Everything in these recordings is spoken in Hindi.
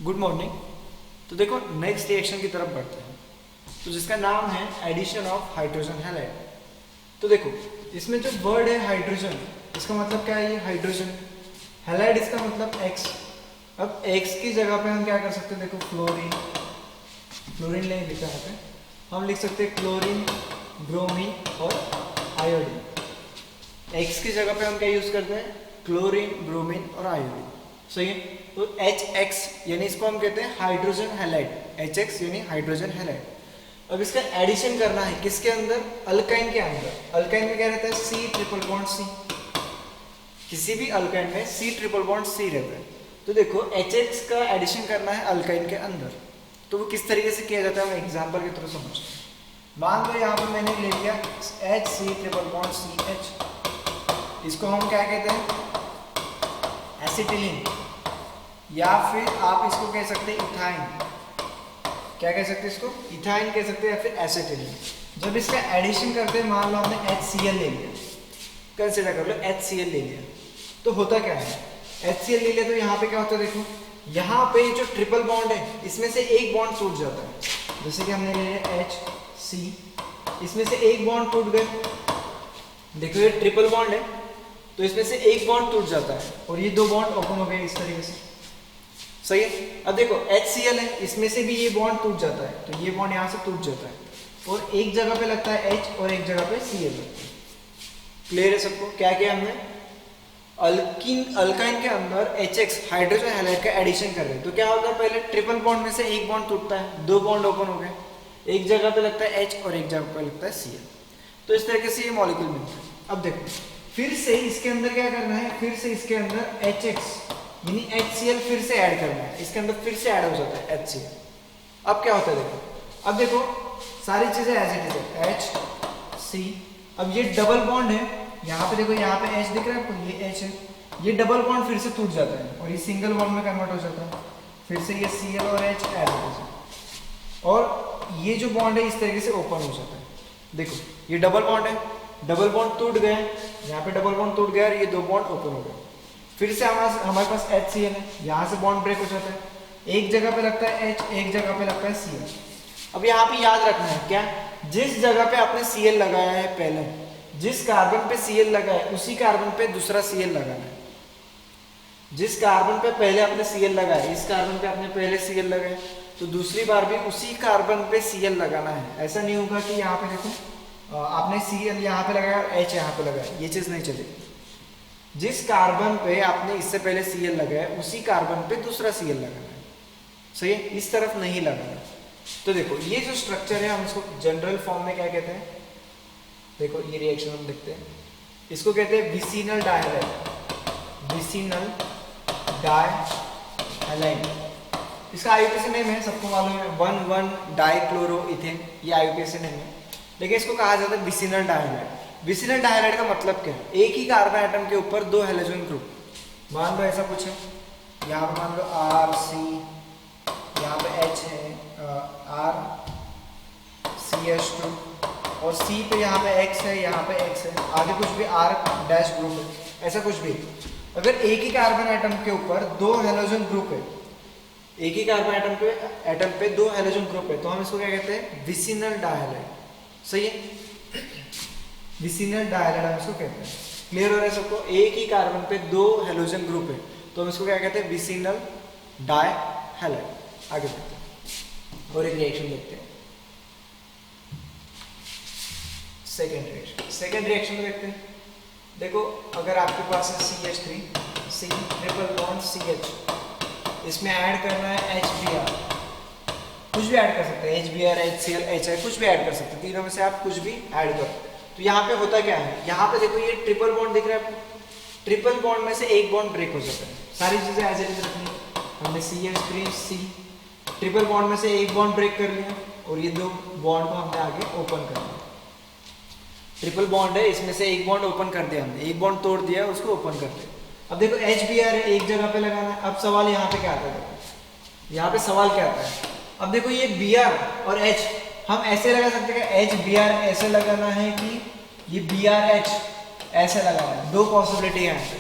Good morning. तो देखो नेक्स्ट रिएक्शन की तरफ बढ़ते हैं, तो जिसका नाम है एडिशन ऑफ हाइड्रोजन हैलाइड। तो देखो इसमें जो वर्ड है हाइड्रोजन, इसका मतलब क्या है? ये हाइड्रोजन। हैलाइड इसका मतलब एक्स। अब एक्स की जगह पे हम क्या कर सकते हैं? देखो फ्लोरीन, फ्लोरीन नहीं लिखा है, हम लिख सकते हैं क्लोरीन, ब्रोमीन और आयोडीन। एक्स की जगह पे हम क्या यूज करते हैं? क्लोरीन, ब्रोमीन और आयोडीन। सही है। तो HX यानी इसको हम कहते हैं हाइड्रोजन हैलाइड। HX यानी हाइड्रोजन हैलाइड। अब इसका एडिशन करना है किसके अंदर? अल्काइन के अंदर। अल्काइन में क्या रहता है? C triple bond C। किसी भी अल्काइन में C ट्रिपल बॉन्ड C रहता है। तो देखो HX का एडिशन करना है अल्काइन के अंदर, तो वो किस तरीके से किया जाता है हम एग्जाम्पल के थ्रू समझते हैं। मान लो यहाँ पर मैंने ले लिया HC ट्रिपल बॉन्ड CH, इसको हम क्या कहते हैं? एसिटिलीन, या फिर आप इसको कह सकते हैं इथाइन। क्या कह सकते हैं इसको? इथाइन कह सकते हैं, या फिर एसिटिलीन। जब इसका एडिशन करते हैं, मान लो हमने HCl ले लिया, कंसिडर कर लो HCl ले लिया, तो होता क्या है? HCl ले लिया तो यहाँ पे क्या होता है? देखो यहाँ पे जो ट्रिपल बॉन्ड है इसमें से एक बॉन्ड टूट जाता है। जैसे कि हमने ले लिया HC, इसमें से एक बॉन्ड टूट गए। देखो ये ट्रिपल बॉन्ड है, तो इसमें से एक बॉन्ड टूट जाता है और ये दो बॉन्ड ओपन हो गए इस तरीके से। सही है। अब देखो HCl है, इसमें से भी ये बॉन्ड टूट जाता है, तो ये बॉन्ड यहाँ से टूट जाता है और एक जगह पे लगता है H और एक जगह पे Cl लगता है। क्लियर है सबको? क्या किया हमने? अल्काइन के अंदर HX हाइड्रोजन हैलाइड का एडिशन कर रहे हैं, तो क्या होता है? पहले ट्रिपल बॉन्ड में से एक बॉन्ड टूटता है, दो बॉन्ड ओपन हो गए, एक जगह पे लगता है H और एक जगह पे लगता है Cl। तो इस तरीके से ये मॉलिक्यूल मिलता है। अब देखो फिर से इसके अंदर क्या करना है? फिर से इसके अंदर HX यानी HCl फिर से ऐड करना है, इसके अंदर फिर से ऐड हो जाता है HCl। अब क्या होता है? देखो अब देखो सारी चीजें एज इट इज है, HC। अब ये डबल बॉन्ड है, यहाँ पे देखो यहाँ पे H दिख रहा है आपको, ये H है, ये डबल बॉन्ड फिर से टूट जाता है और ये सिंगल बॉन्ड में कन्वर्ट हो जाता है। फिर से ये Cl और H ऐड हो जाता है और ये जो बॉन्ड है इस तरीके से ओपन हो जाता है। देखो ये डबल बॉन्ड है, डबल बॉन्ड टूट गए, यहाँ पे डबल बॉन्ड टूट गया और ये दो बॉन्ड ओपन हो गए। फिर से हमारे पास HCl है, यहाँ से बॉन्ड ब्रेक हो जाता है, एक जगह पे लगता है H, एक जगह पे लगता है Cl। अब यहाँ पे याद रखना है क्या? जिस जगह पे आपने Cl लगाया है पहले, जिस कार्बन पे Cl लगा है उसी कार्बन पे दूसरा Cl लगाना है। जिस कार्बन पे पहले आपने Cl लगाया, इस कार्बन पे आपने पहले Cl लगाया, तो दूसरी बार भी उसी कार्बन पे Cl लगाना है। ऐसा नहीं होगा कि यहाँ पे देखो आपने Cl यहाँ पे लगाया और H यहाँ पे लगाया, ये चीज नहीं चलेगी। जिस कार्बन पे आपने इससे पहले Cl लगाया उसी कार्बन पे दूसरा Cl लगाना है। सही है? इस तरफ नहीं लगाना। तो देखो ये जो स्ट्रक्चर है हम इसको जनरल फॉर्म में क्या कहते हैं? देखो ये रिएक्शन हम देखते हैं, इसको कहते हैं विसिनल डायहैलाइड। विसिनल डायहैलाइड इसका आईयूपीएसी नेम है, सबको मालूम है, 1,1 डाइक्लोरोइथेन, ये आईयूपीएसी नेम है, लेकिन इसको कहा जाता है विसिनल डायहैलाइड। विसिनल डायहैलाइड का मतलब क्या है? एक ही कार्बन एटम के ऊपर दो हैलोजन ग्रुप। मान लो ऐसा कुछ है, यहाँ पे मान लो RC, यहाँ पे H है, RCH2 और C पे यहाँ पे X है, यहाँ पे X है, आगे कुछ भी R डैश ग्रुप है, ऐसा कुछ भी। अगर एक ही कार्बन एटम के ऊपर दो हैलोजन ग्रुप है, एक ही कार्बन एटम पे दो हैलोजन ग्रुप है, तो हम इसको क्या कहते हैं? विसिनल डायहैलाइड। सही है? विसिनल डायहैलाइड हम इसको कहते हैं। क्लियर हो रहा है सबको? एक ही कार्बन पे दो हैलोजन ग्रुप है, तो हम इसको क्या कहते हैं? विसिनल डायहैलाइड। आगे बढ़ते हैं और एक रिएक्शन देखते हैं। सेकेंड रिएक्शन में देखते हैं। देखो अगर आपके पास है CH3, C triple bond CH, इसमें ऐड करना है HBr, कुछ भी ऐड कर सकते हैं, HBr, HCl, HI, कुछ भी ऐड कर सकते हैं, तीनों में से आप कुछ भी ऐड कर। तो यहाँ पे होता क्या है? यहाँ पे देखो ये ट्रिपल बॉन्ड दिख रहा है आपको, ट्रिपल बॉन्ड में से एक बॉन्ड ब्रेक हो जाता है। सारी चीजें एज इट इज रखनी है। हमने CH3 C ट्रिपल बॉन्ड में से एक बॉन्ड ब्रेक कर लिया और ये दो बॉन्ड को हमने आगे ओपन कर लिया। ट्रिपल बॉन्ड है, इसमें से एक बॉन्ड ओपन कर दिया हमने, एक बॉन्ड तोड़ दिया उसको ओपन कर दिया। अब देखो HBr है, एक जगह पे लगाना है। अब सवाल यहाँ पे क्या आता है? यहाँ पे सवाल क्या आता है? अब देखो ये Br और H हम ऐसे लगा सकते हैं, HBr ऐसे लगाना है कि ये BrH ऐसे लगाना है। दो पॉसिबिलिटी है यहाँ पे।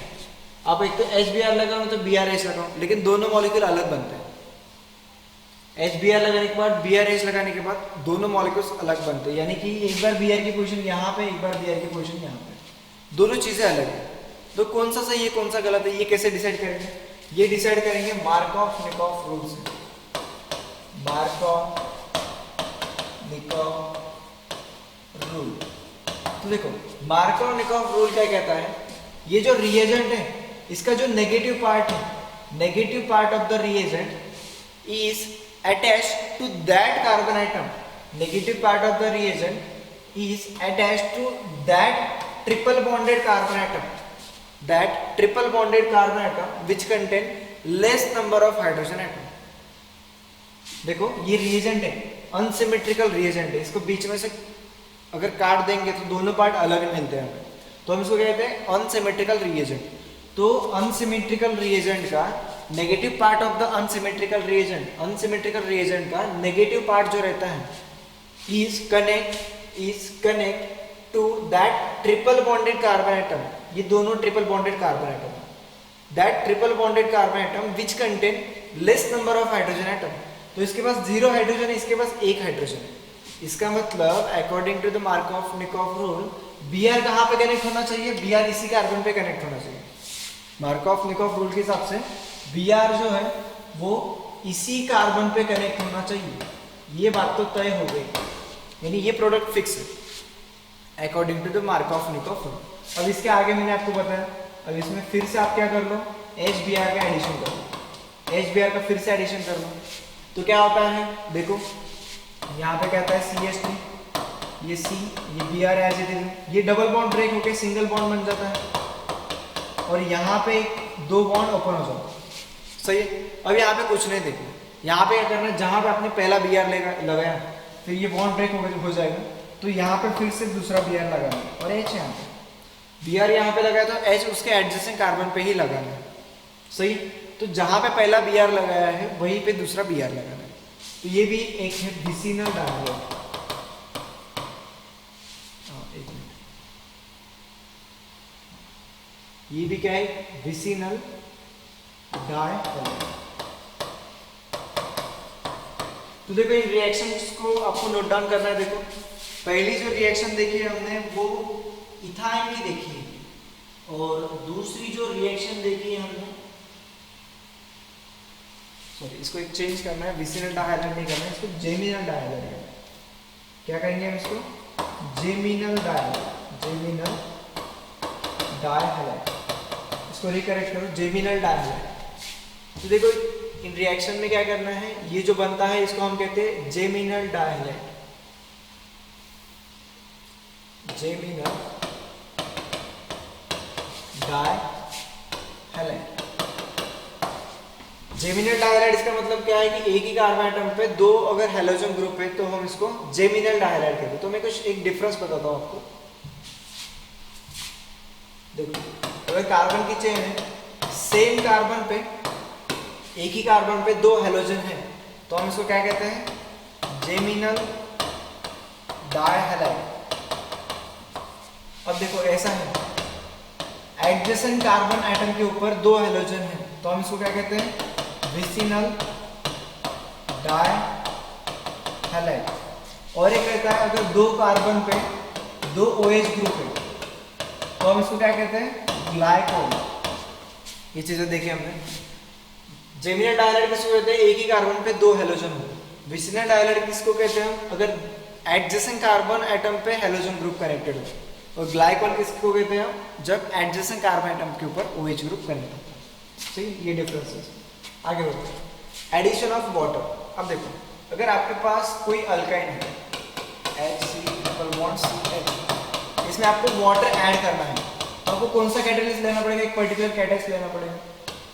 आप एक तो HBr लगाओ तो BrH लगाओ, लेकिन दोनों मॉलिक्यूल अलग बनते हैं। HBr लगाने के बाद BrH लगाने के बाद दोनों मॉलिक्यूल्स अलग बनते हैं, यानी कि एक बार Br की पोजीशन यहाँ पे, एक बार Br की पोजीशन यहाँ पे, दोनों चीजें अलग है। तो कौन सा सही है कौन सा गलत है ये कैसे डिसाइड करेंगे? ये डिसाइड करेंगे मार्कॉफ-निकोफ रूल से। मार्कॉफ-निकोफ रूल। तो देखो मार्कॉफ-निकोफ रूल क्या कहता है, ये जो रिएजेंट है इसका जो नेगेटिव पार्ट है, negative part of the reagent is attached to that carbon atom, negative part of the reagent is attached to that triple bonded carbon atom, that triple bonded carbon atom which contain less number of hydrogen atom। देखो ये reagent है, unsymmetrical reagent है, इसको बीच में से अगर काट देंगे तो दोनों पार्ट अलग मिलते हैं, तो हम इसको कहते हैं unsymmetrical reagent। तो unsymmetrical reagent का negative part of the unsymmetrical reagent का नेगेटिव पार्ट जो रहता है is connect to that triple bonded carbon atom. ये दोनों triple bonded carbon atom, that triple bonded carbon atom which contain less number of hydrogen atom. तो इसके पास 0 हाइड्रोजन है, इसके पास 1 हाइड्रोजन है। इसका मतलब according to the Markovnikov rule Br कहाँ पे कनेक्ट होना चाहिए? Br इसी कार्बन पे कनेक्ट होना चाहिए। मार्कॉफ-निकोफ रूल के हिसाब से Br जो है वो इसी कार्बन पे कनेक्ट होना चाहिए। ये बात तो तय हो गई, यानी ये प्रोडक्ट फिक्स है according to the Markovnikov rule. अब इसके आगे मैंने आपको बताया, अब इसमें फिर से आप क्या कर लो, HBr का एडिशन कर लो, HBr का फिर से एडिशन कर लो। तो क्या होता है देखो, यहाँ पे कहता है CH3, ये C, ये Br एज इट इज, ये डबल बॉन्ड ब्रेक होके सिंगल बॉन्ड बन जाता है और यहाँ पे 2 बॉन्ड ओपन हो जाता है। सही है। अब यहाँ पे कुछ नहीं देखना, यहाँ पे क्या करना है, जहाँ पे आपने पहला Br लगाया फिर ये बॉन्ड ब्रेक हो जाएगा, तो यहाँ पे फिर से दूसरा Br लगाना है और H यहाँ पे, Br यहाँ पे लगाया तो H उसके एडजेसेंट कार्बन पे ही लगाना है। सही। तो जहाँ पे पहला Br लगाया है वहीं पे दूसरा Br लगाना है। तो ये भी एक है विसिनल डायहाइड्राइड। ये भी क्या है, विसिनल डायहाइड्राइड। तो देखो इन रिएक्शंस को आपको नोट डाउन करना है। देखो पहली जो रिएक्शन देखी है हमने वो इथाइन की देखी है, और दूसरी जो रिएक्शन देखी है हमने, सॉरी इसको एक चेंज करना है, विसिनल डायहाइड्राइड नहीं करना है, इसको जेमिनल डायहाइड्राइड। क्या कहेंगे हम इसको? Geminal dihydride, geminal dihydride. इसको रिकरेक्ट करो, जेमिनल डायहाइड्राइड। तो देखो इन रिएक्शन में क्या करना है, ये जो बनता है इसको हम कहते हैं geminal dihydride, geminal dihydride. Geminal डायहाइड्राइड इसका मतलब क्या है कि एक ही कार्बन एटम पे 2 अगर हैलोजन ग्रुप है तो हम इसको जेमिनल डायहाइड्राइड कहते हैं। तो मैं कुछ एक डिफरेंस बताता हूं आपको। देखो अगर कार्बन की चेन है, सेम कार्बन पे, एक ही कार्बन पे 2 हैलोजन है, तो हम इसको क्या कहते हैं? जेमिनल डायहाइड्राइड। अब देखो ऐसा है, एडजेसेंट कार्बन एटम के ऊपर 2 हैलोजन है, तो हम इसको क्या कहते हैं? विसिनल डायहाइड्राइड। और एक रहता है अगर 2 कार्बन पे 2 OH ग्रुप है, तो हम इसको क्या कहते हैं? ग्लाइकोल। ये चीजें देखी हमने। जेमिनल डायहाइड्राइड किसको कहते हैं? एक ही कार्बन पे 2 हैलोजन हो। विसिनल डायहाइड्राइड किसको कहते हैं? अगर एडजेसेंट कार्बन एटम पे हैलोजन ग्रुप कनेक्टेड हो। और ग्लाइकोल किसको कहते हैं? जब एडजेसेंट कार्बन एटम के ऊपर OH ग्रुप कनेक्ट होता है। सही, ये डिफरेंसेस। आगे बढ़ते हैं, एडिशन ऑफ वाटर। अब देखो अगर आपके पास कोई अल्काइन है, HCH, इसमें आपको वाटर ऐड करना है, तो आपको कौन सा कैटेलिस्ट लेना पड़ेगा? एक पर्टिकुलर कैटेलिस्ट लेना पड़ेगा।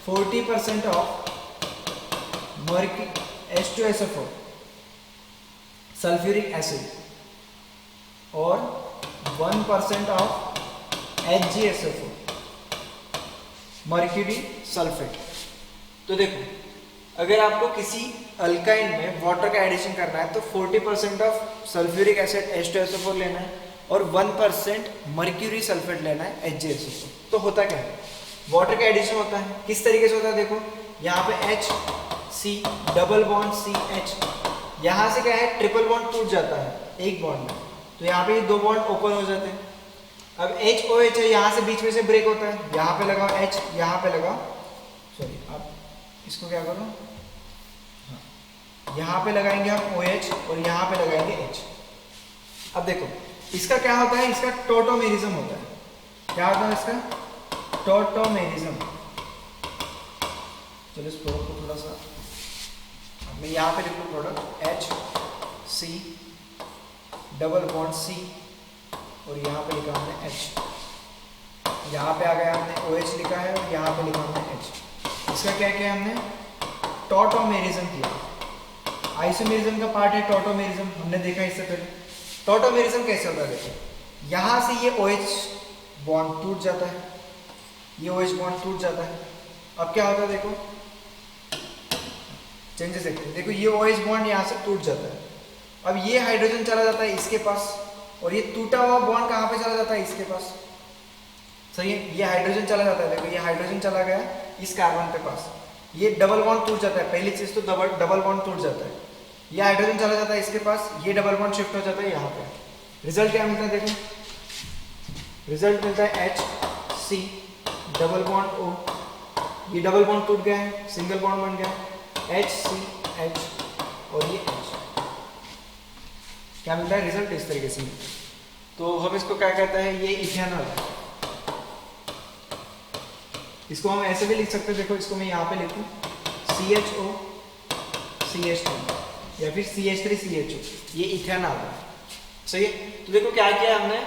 40% ऑफ H2SO4 सल्फ्यूरिक एसिड और 1% ऑफ HgSO4 मर्क्यूरी सल्फेट। तो देखो अगर आपको किसी अल्काइन में वाटर का एडिशन करना है तो 40% ऑफ सल्फ्यूरिक एसिड H2SO4 लेना है और 1% मर्क्यूरी सल्फेट लेना है HgSO4। तो होता क्या है, वाटर का एडिशन होता है, किस तरीके से होता है? देखो यहाँ पे H C double bond C H, यहाँ से क्या है ट्रिपल बॉन्ड टूट जाता है एक बॉन्ड में, तो यहाँ पे ये दो बॉन्ड ओपन हो जाते हैं। अब एच ओ एच है, यहाँ से बीच में से ब्रेक होता है, यहाँ पे लगाओ एच, यहाँ पे लगाओ, सॉरी आप इसको क्या करो, हाँ यहाँ पे लगाएंगे हम ओ एच और यहाँ पे लगाएंगे एच। अब देखो इसका क्या होता है, इसका टोटोमेरिज्म होता है। क्या होता है इसका टोटोमेरिज्म। चलो इस प्रोडक्ट को थोड़ा सा मैं यहाँ पे लिख लूँ, product H C double bond C और यहाँ पे लिखा हमने एच, यहाँ पे आ गया हमने ओ एच लिखा है और यहाँ पे लिखा हमने एच। इसका क्या किया हमने टोटोमेरिज्म किया। आइसोमेरिज्म का पार्ट है टोटोमेरिज्म, हमने देखा इससे पहले। टोटोमेरिज्म कैसे होता है, देखो यहाँ से ये OH बॉन्ड टूट जाता है, ये OH बॉन्ड टूट जाता है। अब क्या होता है देखो चेंजेस देखते हैं, देखो ये OH बॉन्ड यहाँ से टूट जाता है। अब ये हाइड्रोजन चला जाता है इसके पास और ये टूटा हुआ बॉन्ड कहाँ पे चला जाता है, इसके पास। सही है, ये हाइड्रोजन चला जाता है, देखो ये हाइड्रोजन चला गया इस कार्बन के पास, ये डबल बॉन्ड टूट जाता है। पहली चीज तो डबल बॉन्ड टूट जाता है, ये हाइड्रोजन चला जाता है इसके पास, ये डबल बॉन्ड शिफ्ट हो जाता है यहाँ पे। रिजल्ट क्या मिलता है देखो, रिजल्ट मिलता है H C double bond O, ये डबल बॉन्ड टूट गया है, सिंगल बॉन्ड बन गया, एच सी एच और ये एच। क्या मिलता है रिजल्ट इस तरीके से। तो हम इसको क्या कहते हैं, ये इथेनॉल है। इसको हम ऐसे भी लिख सकते हैं, देखो इसको मैं यहाँ पे लिखूँ CHO CH2 या फिर CH3 CHO, ये इथेनॉल है। सही है, तो देखो क्या किया हमने,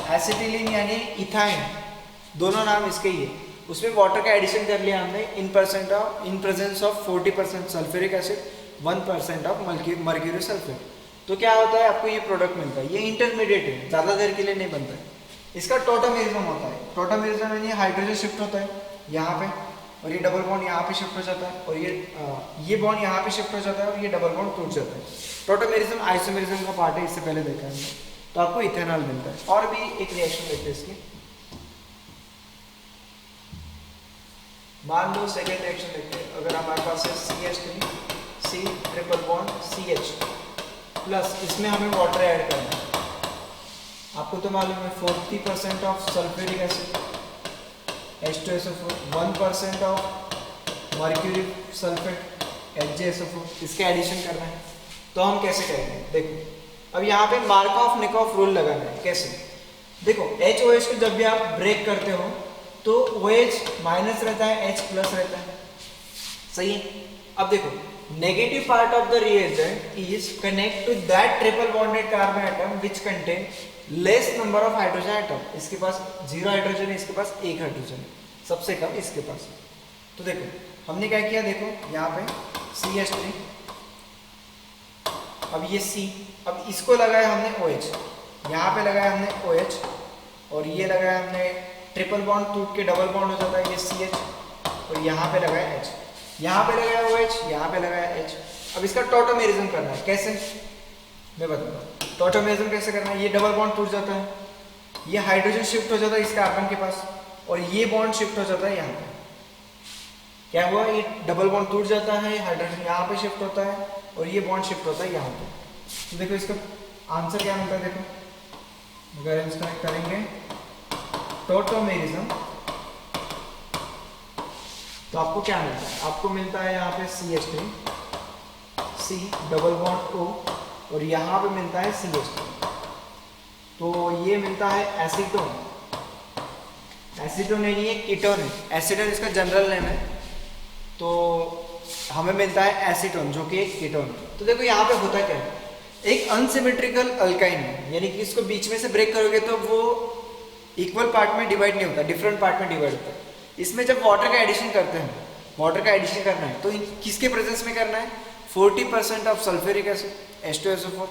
एसिटिलीन यानी इथाइन, दोनों नाम इसके ही है, उसमें वाटर का एडिशन कर लिया हमने in presence of 40% sulphuric acid 1% of mercury sulphate. तो क्या होता है, आपको ये प्रोडक्ट मिलता है, ये इंटरमीडिएट है, ज़्यादा देर के लिए नहीं बनता है। इसका टोटोमेरिज्म होता है, टोटोमेरिज्म यानी हाइड्रोजन शिफ्ट होता है यहाँ पे और ये डबल बॉन्ड यहाँ पे शिफ्ट हो जाता है और ये बॉन्ड यहाँ पे शिफ्ट हो जाता है और ये डबल बॉन्ड टूट जाता है। टोटोमेरिज्म आइसोमेरिज्म का पार्ट है, इससे पहले देखा है हमने। तो आपको इथेनॉल मिलता है। और भी एक रिएक्शन देखते हैं इसकी, मान लो सेकेंड रिएक्शन देखते हैं। अगर हमारे पास है CH3 C triple bond CH plus इसमें हमें वाटर ऐड करना है। आपको तो मालूम है 40% of sulphuric acid H2SO4, 1% of mercury sulphate HgSO4, इसके एडिशन करना है। तो हम कैसे करेंगे देखो, अब यहाँ पे मार्कऑफ निकॉफ रूल लगाना है। कैसे देखो, HOH को जब भी आप ब्रेक करते हो तो OH माइनस रहता है, H प्लस रहता है। सही है, अब देखो negative part of the reagent is connect to that triple bonded carbon atom which contain less number of hydrogen atom. इसके पास 0 हाइड्रोजन है, इसके पास 1 हाइड्रोजन है, सबसे कम इसके पास। तो देखो हमने क्या किया, देखो यहाँ पे CH3, अब ये C, अब इसको लगाया हमने OH, यहाँ पे लगाया हमने OH और ये लगाया हमने ट्रिपल बॉन्ड टूट के डबल बॉन्ड हो जाता है, ये CH और यहाँ पे लगाया H, यहाँ पे लगाया OH, यहाँ पे लगाया H। अब इसका टोटोमेरिज्म करना है। कैसे मैं बताऊंगा टोटोमेरिज्म कैसे करना है। ये डबल बॉन्ड टूट जाता है, ये हाइड्रोजन शिफ्ट हो जाता है इस कार्बन के पास और ये बॉन्ड शिफ्ट हो जाता है यहाँ पे। क्या हुआ, ये डबल बॉन्ड टूट जाता है, हाइड्रोजन यहाँ पे शिफ्ट होता है और ये बॉन्ड शिफ्ट होता है यहाँ पे। तो देखो इसका आंसर क्या मिलता है, देखो अगर हम इसका करेंगे टोटोमेरिज्म तो आपको क्या मिलता है, आपको मिलता है यहाँ पे CH3 C double bond O और यहाँ पे मिलता है CH2। तो ये मिलता है एसीटोन, एसीटोन नहीं है कीटोन है, एसीटोन इसका जनरल नेम है। तो हमें मिलता है एसीटोन जो कि एक कीटोन। तो देखो यहाँ पे होता क्या है, एक अनसिमेट्रिकल अल्काइन है, यानी कि इसको बीच में से ब्रेक करोगे तो वो इक्वल पार्ट में डिवाइड नहीं होता, डिफरेंट पार्ट में डिवाइड होता है। इसमें जब वाटर का एडिशन करते हैं, वाटर का एडिशन करना है तो किसके प्रेजेंस में करना है, 40% ऑफ सल्फ्यूरिक एसिड H2SO4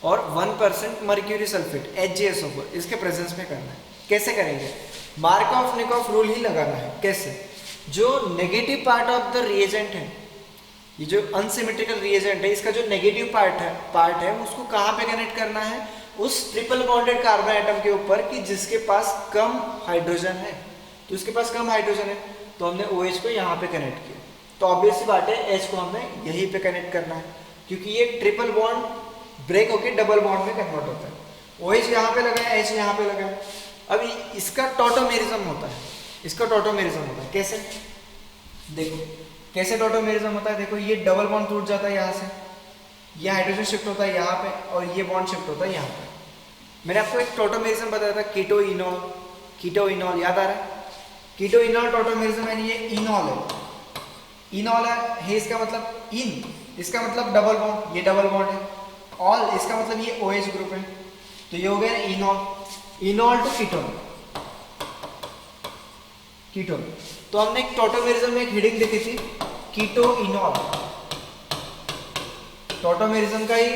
और 1% मर्क्यूरी सल्फेट HgSO4, इसके प्रेजेंस में करना है। कैसे करेंगे, मार्कऑफ निकॉफ रूल ही लगाना है। कैसे, जो negative part of the reagent है, ये जो अनसिमेट्रिकल रिएजेंट है, इसका जो नेगेटिव पार्ट है उसको कहाँ पे कनेक्ट करना है, उस ट्रिपल बॉन्डेड कार्बन एटम के ऊपर कि जिसके पास कम हाइड्रोजन है। तो इसके पास कम हाइड्रोजन है, तो हमने OH को यहाँ पे कनेक्ट किया। तो ऑब्वियस सी बात है H को हमें यहीं पे कनेक्ट करना है, क्योंकि ये ट्रिपल बॉन्ड ब्रेक होकर डबल बॉन्ड में कन्वर्ट होता है। OH यहाँ पे लगा है, H यहाँ पे लगा है। अभी इसका टॉटोमेरिज्म होता है, इसका टॉटोमेरिज्म होता है। कैसे? देखो कैसे टॉटोमेरिज्म होता है। देखो ये डबल बॉन्ड टूट जाता है यहाँ से, ये हाइड्रोजन शिफ्ट होता है यहाँ पे और ये बॉन्ड शिफ्ट होता है यहाँ पे। मैंने आपको एक टॉटोमेरिज्म बताया था, कीटो इनॉल, कीटो इनॉल, याद आ रहा है? कीटो इनॉल टॉटोमेरिज्म यानी ये इनॉल है, इनॉल है इसका मतलब इन, इसका मतलब डबल बॉन्ड, ये डबल बॉन्ड है। ऑल इसका मतलब ये OH ग्रुप है, तो ये हो गया enol, enol to ketone, ketone. तो हमने एक टॉटोमेरिज्म में एक हेडिंग देखी थी, कीटो इनॉल। टॉटोमेरिज्म का ही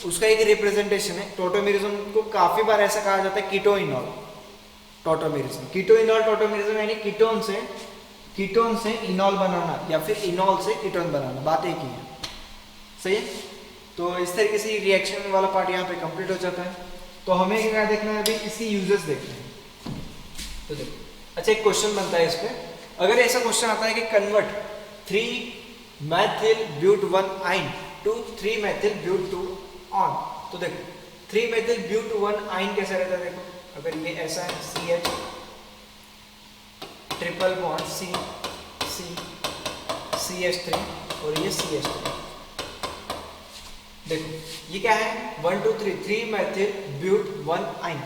उसका एक रिप्रेजेंटेशन है। टॉटोमेरिज्म को काफी बार ऐसा कहा जाता है कीटो इनॉल टॉटोमेरिज्म। कीटो इनॉल टॉटोमेरिज्म यानी कीटोन से इनॉल बनाना या फिर इनॉल से कीटोन बनाना, बात एक ही है। सही है? तो इस तरीके से रिएक्शन वाला पार्ट यहाँ पे कंप्लीट हो जाता है। तो हमें क्या देखना है अभी, इसकी यूजेस देखना है। तो देखो, अच्छा एक क्वेश्चन बनता है इस पे, अगर ऐसा क्वेश्चन आता है कि convert 3 methyl but1 to 3 methyl but2 तो देखो 3 methyl but1 कैसा रहता है। देखो अगर ये ऐसा है CH ट्रिपल बॉन्ड CH3 और ये CH3, देखो ये क्या है 1 2 3 methyl but1।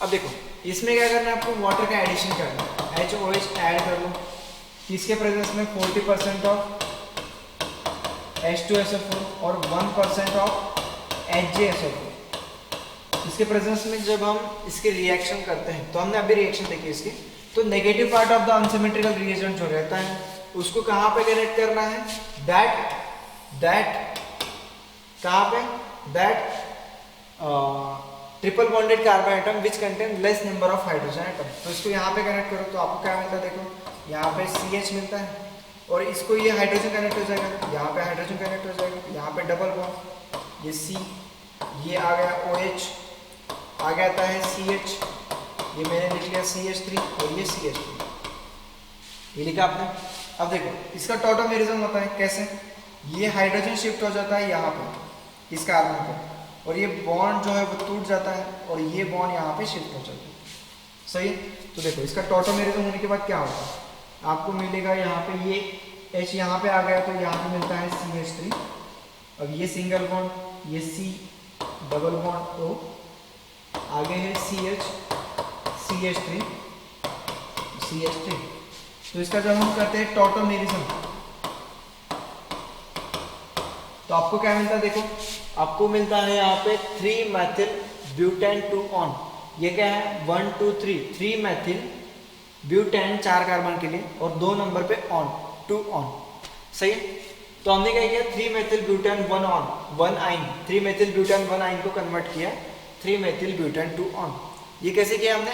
अब देखो इसमें क्या करना है आपको, वाटर का एडिशन करना है, HOH ऐड कर लो, किसके प्रेजेंस में 40% ऑफ H2SO4 और 1% ऑफ HgSO4। इसके प्रेजेंस में जब हम इसके रिएक्शन करते हैं, तो हमने अभी रिएक्शन देखी इसकी, तो negative part of the unsymmetrical reagent जो रहता है उसको कहाँ पे कनेक्ट करना है, दैट कहाँ पे, that triple bonded carbon item which contain less number of hydrogen atom. तो इसको यहाँ पे कनेक्ट करो तो आपको क्या मिलता है, देखो यहाँ पे CH मिलता है और इसको ये हाइड्रोजन कनेक्ट हो जाएगा, यहाँ पे हाइड्रोजन कनेक्ट हो जाएगा, यहाँ पे डबल बॉन्ड, ये C, ये आ गया OH, आ गया था है CH, ये मैंने लिख लिया CH3 और ये CH3, ये लिखा आपने। अब देखो इसका टॉटोमेरिज्म होता है कैसे, ये हाइड्रोजन शिफ्ट हो जाता है यहाँ पे इस कार्बन पर और ये बॉन्ड जो है वो टूट जाता है और ये बॉन्ड यहाँ पे शिफ्ट हो जाता है। सही है? तो देखो इसका टॉटोमेरिज्म होने के बाद क्या होता है, आपको मिलेगा यहाँ पे ये H यहाँ पे आ गया तो यहाँ पे मिलता है CH3, अब ये सिंगल बॉन्ड, ये C डबल बॉन्ड O, आगे है CH CH3 CH3। तो इसका जब हम करते हैं टॉटोमेरिज्म तो आपको क्या मिलता है, देखो आपको मिलता है यहाँ पे 3 methyl butane 2 ये क्या है 1 2 3 methyl butane 4 कार्बन के लिए और 2 नंबर पे 2 सही है? तो हमने क्या किया 3 methyl butane 1 आइन 3 methyl butane 1 आइन को कन्वर्ट किया 3 methyl butane 2 ये कैसे किया, हमने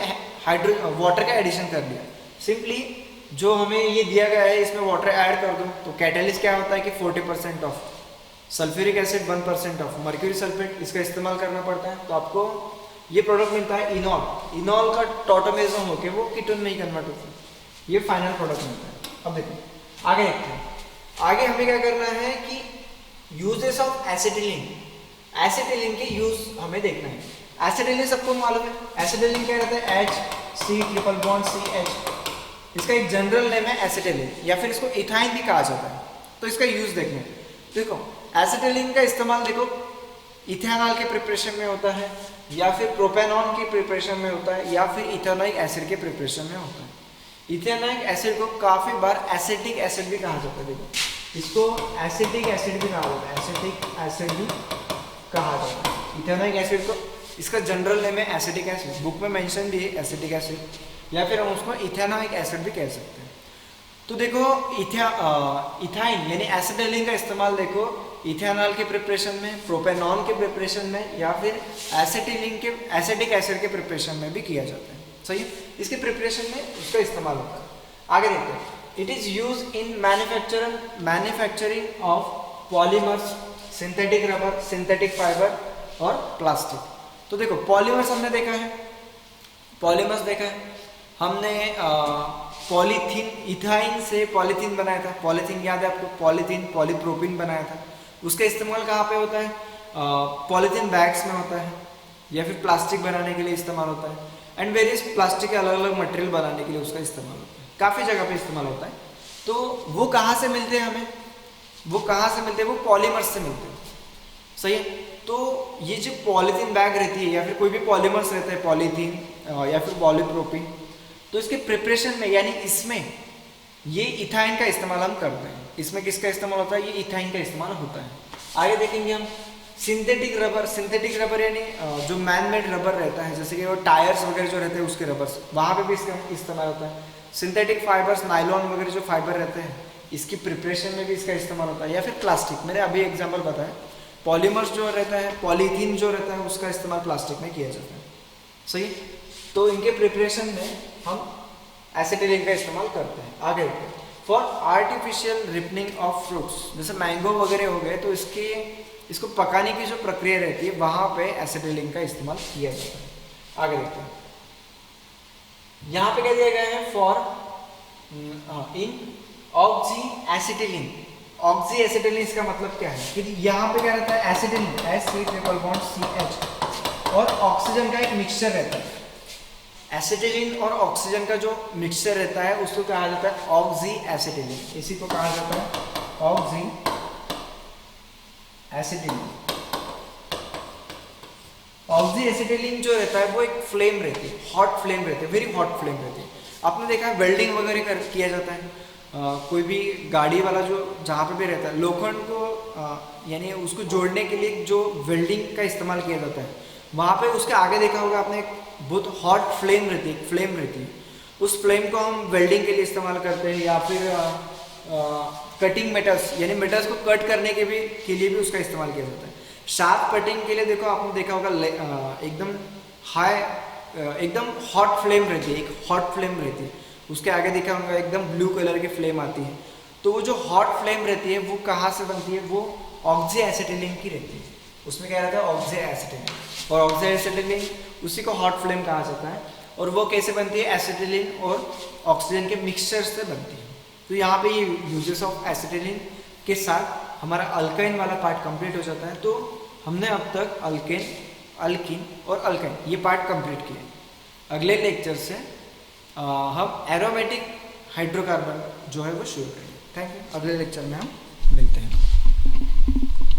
वाटर का एडिशन कर दिया। सिंपली जो हमें ये दिया गया है इसमें वाटर ऐड कर दो तो कैटेलिस्ट क्या होता है कि 40% of sulphuric acid 1% of mercury sulphate, इसका इस्तेमाल करना पड़ता है। तो आपको ये प्रोडक्ट मिलता है इनॉल का टॉटोमेरिज्म होके वो कीटोन में ही कन्वर्ट होता है, ये फाइनल प्रोडक्ट मिलता है। अब देखो आगे देखते हैं, आगे हमें क्या करना है कि यूजेस ऑफ एसिटिलीन, एसिटिलीन के यूज हमें देखना है। एसिटिलीन सबको मालूम है, एसिटिलीन क्या रहता है HC ट्रिपल बॉन्ड CH, इसका एक जनरल नेम है एसिटिलीन या फिर इसको इथाइन भी कहा जाता है। तो इसका यूज देखना है। देखो एसिटिलीन का इस्तेमाल देखो इथेनॉल के प्रिपरेशन में होता है या फिर प्रोपेनॉन की प्रिपरेशन में होता है या फिर इथेनोइक एसिड के प्रिपरेशन में होता है। इथेनोइक एसिड को काफी बार एसिटिक एसिड भी कहा जाता है, देखो इसको एसिटिक एसिड भी कहा जाता है, एसिटिक एसिड भी कहा जाता है इथेनोइक एसिड को। इसका जनरल नेम है एसिटिक एसिड, बुक में मेंशन भी है एसिटिक एसिड या फिर हम उसको इथेनोइक एसिड भी कह सकते हैं। तो देखो इथाइन यानी एसिटिलीन का इस्तेमाल देखो इथेनॉल के प्रिपरेशन में, प्रोपेनॉन के प्रिपरेशन में या फिर एसिटिलीन के एसिटिक एसिड के प्रिपरेशन में भी किया जाता है। सही है? इसके प्रिपरेशन में उसका इस्तेमाल होता है। आगे देखते हैं, it is use in manufacturing of polymers, synthetic rubber, synthetic fibre और प्लास्टिक। तो देखो पॉलीमर्स हमने देखा है, पॉलीमर्स देखा है हमने पॉलीथीन, इथाइन से पॉलीथीन बनाया था, पॉलीथीन याद है आपको, पॉलीथीन पॉलीप्रोपिन बनाया था। उसका इस्तेमाल कहाँ पे होता है? पॉलीथीन बैग्स में होता है, या फिर प्लास्टिक बनाने के लिए इस्तेमाल होता है, एंड वेरियस प्लास्टिक के अलग अलग मटेरियल बनाने के लिए उसका इस्तेमाल होता है, काफ़ी जगह पे इस्तेमाल होता है। तो वो कहाँ से मिलते हैं हमें? वो कहाँ से मिलते हैं? वो पॉलीमर्स से मिलते हैं, सही है। तो ये जो पॉलीथीन बैग रहती है या फिर कोई भी पॉलीमर्स रहता है, पॉलीथीन या फिर पॉलीप्रोपिन, तो इसके प्रिपरेशन में यानी इसमें ये इथाइन का इस्तेमाल हम करते हैं। इसमें किसका इस्तेमाल होता है? ये इथाइन का इस्तेमाल होता है। आगे देखेंगे हम सिंथेटिक रबर। सिंथेटिक रबर यानी जो मैन मेड रबर रहता है, जैसे कि वो टायर्स वगैरह जो रहते हैं उसके रबर्स, वहाँ पे भी इसका इस्तेमाल होता है। सिंथेटिक फाइबर्स, नायलॉन वगैरह जो फाइबर रहते हैं, इसकी प्रिपरेशन में भी इसका इस्तेमाल होता है। या फिर प्लास्टिक, मैंने अभी एग्जाम्पल बताया, पॉलीमर्स जो रहता है, पॉलीथीन जो रहता है, उसका इस्तेमाल प्लास्टिक में किया जाता है, सही। तो इनके प्रिपरेशन में हम एसिटिलीन का इस्तेमाल करते हैं। आगे for artificial ripening of fruits, जैसे मैंगो वगैरह हो गए, तो इसको पकाने की जो प्रक्रिया रहती है वहाँ पे एसिटिलीन का इस्तेमाल किया जाता है। आगे देखते हैं, यहाँ पे क्या दिया गया है? For in oxy acetylene. Oxy acetylene इसका मतलब क्या है कि यहाँ पे क्या रहता है? एसिटिलीन, SC3CH, और ऑक्सीजन का एक मिक्सचर रहता है। एसिटिलीन और ऑक्सीजन का जो मिक्सचर रहता है उसको कहा जाता है ऑक्सी एसिटिलीन। इसी को कहा जाता है ऑक्सी एसिटिलीन। ऑक्सी एसिटिलीन जो रहता है वो एक फ्लेम रहती है, हॉट फ्लेम रहती है, वेरी हॉट फ्लेम रहती है। आपने देखा है वेल्डिंग वगैरह किया जाता है, कोई भी गाड़ी वाला जो जहाँ पे भी रहता है, लोखंड को यानी उसको जोड़ने के लिए जो वेल्डिंग का इस्तेमाल किया जाता है, वहाँ पे उसके आगे देखा होगा आपने, बहुत हॉट फ्लेम रहती है, फ्लेम रहती है। उस फ्लेम को हम वेल्डिंग के लिए इस्तेमाल करते हैं, या फिर कटिंग मेटल्स यानी मेटल्स को कट करने के लिए भी उसका इस्तेमाल किया जाता है। शार्प कटिंग के लिए देखो, आपने देखा होगा एकदम हाई, एकदम हॉट फ्लेम रहती है, एक हॉट फ्लेम रहती है, उसके आगे देखा होगा एकदम ब्लू कलर की फ्लेम आती है। तो वो जो हॉट फ्लेम रहती है वो कहाँ से बनती है? वो ऑक्सी एसिटिलीन की रहती है। उसमें क्या रहता है? ऑक्सी एसिटिलीन, और ऑक्सी एसिटिलीन उसी को हॉट फ्लेम कहा जाता है। और वो कैसे बनती है? एसिटिलीन और ऑक्सीजन के मिक्सचर से बनती है। तो यहाँ पे ये यूजेस ऑफ एसिटिलीन के साथ हमारा अल्काइन वाला पार्ट कंप्लीट हो जाता है। तो हमने अब तक अल्केन, अल्कीन और अल्काइन ये पार्ट कंप्लीट किए। अगले लेक्चर से हम एरोमेटिक हाइड्रोकार्बन जो है वो शुरू करेंगे। Thank you. अगले लेक्चर में हम मिलते हैं।